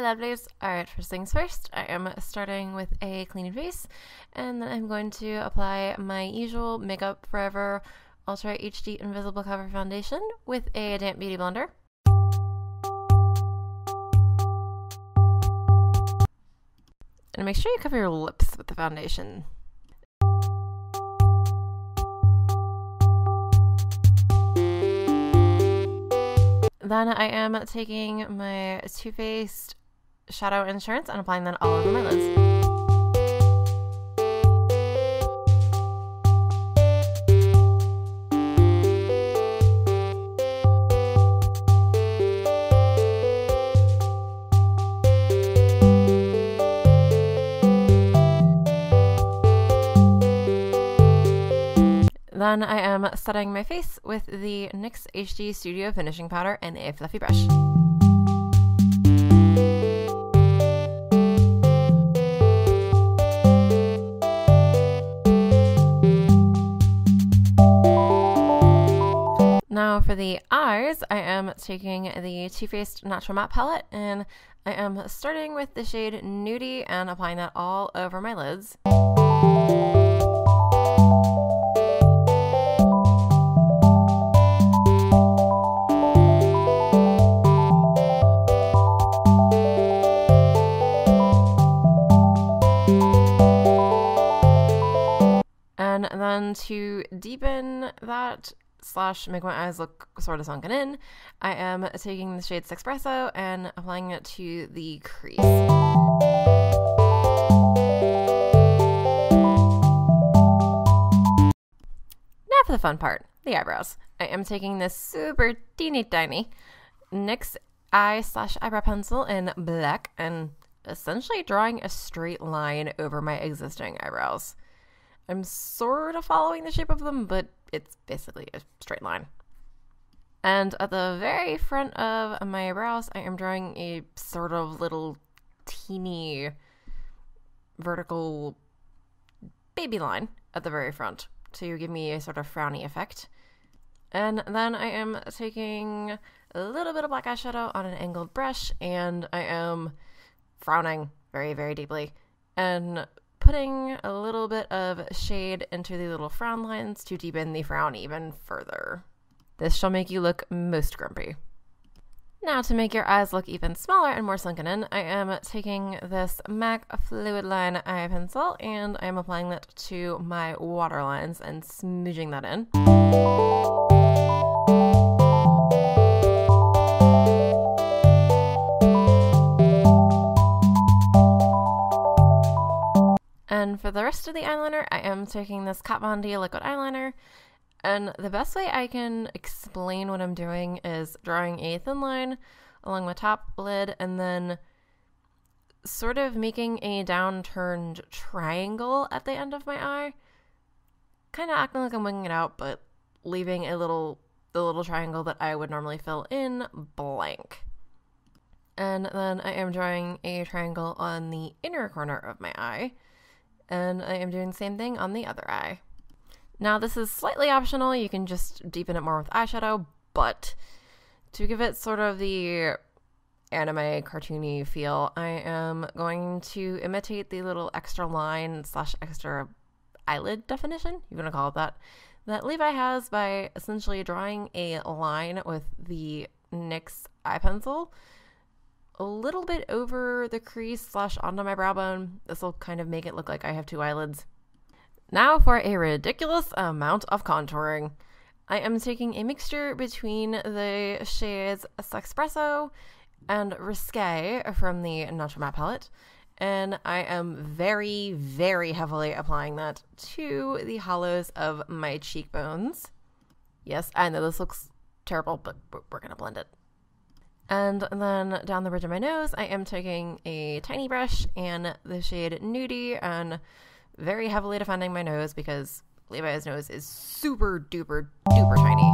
lovelies. Alright, first things first, I am starting with a clean face, and then I'm going to apply my usual Makeup Forever Ultra HD Invisible Cover Foundation with a damp beauty blender. And make sure you cover your lips with the foundation. Then I am taking my Too Faced Shadow Insurance and applying that all over my lids. Then I am setting my face with the NYX HD Studio Finishing Powder and a fluffy brush. Now for the eyes, I am taking the Too Faced Natural Matte Palette, and I am starting with the shade Nudie and applying that all over my lids. And then to deepen that / make my eyes look sort of sunken in, I am taking the shade Sexpresso and applying it to the crease. Now for the fun part, the eyebrows. I am taking this super teeny tiny NYX eye / eyebrow pencil in black and essentially drawing a straight line over my existing eyebrows. I'm sort of following the shape of them, but it's basically a straight line. And at the very front of my brows, I am drawing a sort of little teeny vertical baby line at the very front to give me a sort of frowny effect. And then I am taking a little bit of black eyeshadow on an angled brush, and I am frowning very, very deeply and putting a little bit of shade into the little frown lines to deepen the frown even further. This shall make you look most grumpy. Now to make your eyes look even smaller and more sunken in, I am taking this MAC Fluid Line eye pencil and I am applying that to my waterlines and smooching that in. And for the rest of the eyeliner, I am taking this Kat Von D liquid eyeliner, and the best way I can explain what I'm doing is drawing a thin line along my top lid and then sort of making a downturned triangle at the end of my eye, kind of acting like I'm winging it out, but leaving the little triangle that I would normally fill in blank. And then I am drawing a triangle on the inner corner of my eye, and I am doing the same thing on the other eye. Now this is slightly optional, you can just deepen it more with eyeshadow, but to give it sort of the anime cartoony feel, I am going to imitate the little extra line / extra eyelid definition, you're gonna call it that Levi has by essentially drawing a line with the NYX eye pencil a little bit over the crease / onto my brow bone. This will kind of make it look like I have two eyelids. Now for a ridiculous amount of contouring. I am taking a mixture between the shades Sexpresso and Risque from the Natural Matte Palette, and I am very, very heavily applying that to the hollows of my cheekbones. Yes, I know this looks terrible, but we're gonna blend it. And then down the bridge of my nose, I am taking a tiny brush and the shade Nudie and very heavily defending my nose because Levi's nose is super duper duper tiny.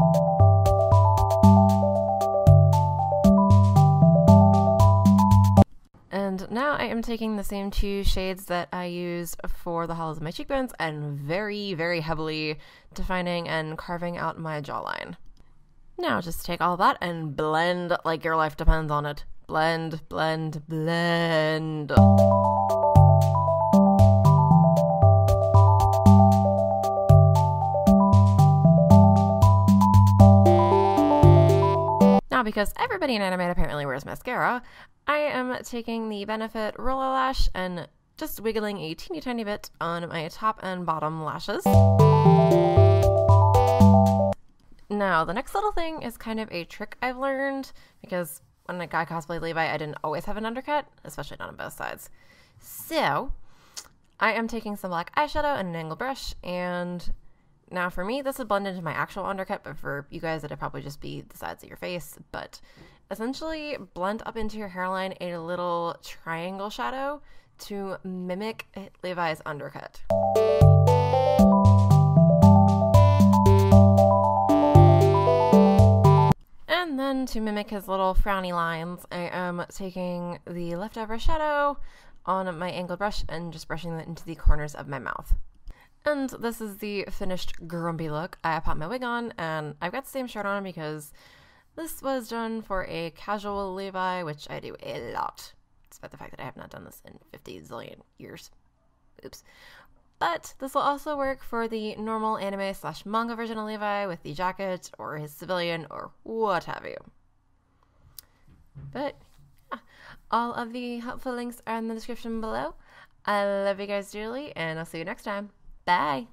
And now I am taking the same two shades that I used for the hollows of my cheekbones and very, very heavily defining and carving out my jawline. Now just take all that and blend like your life depends on it. blend, blend, blend. Now, because everybody in anime apparently wears mascara, I am taking the Benefit Roller Lash and just wiggling a teeny tiny bit on my top and bottom lashes. Now, the next little thing is kind of a trick I've learned, because when I cosplay Levi, I didn't always have an undercut, especially not on both sides. So, I am taking some black eyeshadow and an angled brush, and now for me, this would blend into my actual undercut, but for you guys, it'd probably just be the sides of your face. But essentially, blend up into your hairline a little triangle shadow to mimic Levi's undercut. And then to mimic his little frowny lines, I am taking the leftover shadow on my angled brush and just brushing that into the corners of my mouth. And this is the finished grumpy look. I popped my wig on, and I've got the same shirt on because this was done for a casual Levi, which I do a lot, despite the fact that I have not done this in 50 zillion years. Oops. But this will also work for the normal anime/manga version of Levi with the jacket or his civilian or what have you. But yeah, all of the helpful links are in the description below. I love you guys dearly, and I'll see you next time. Bye!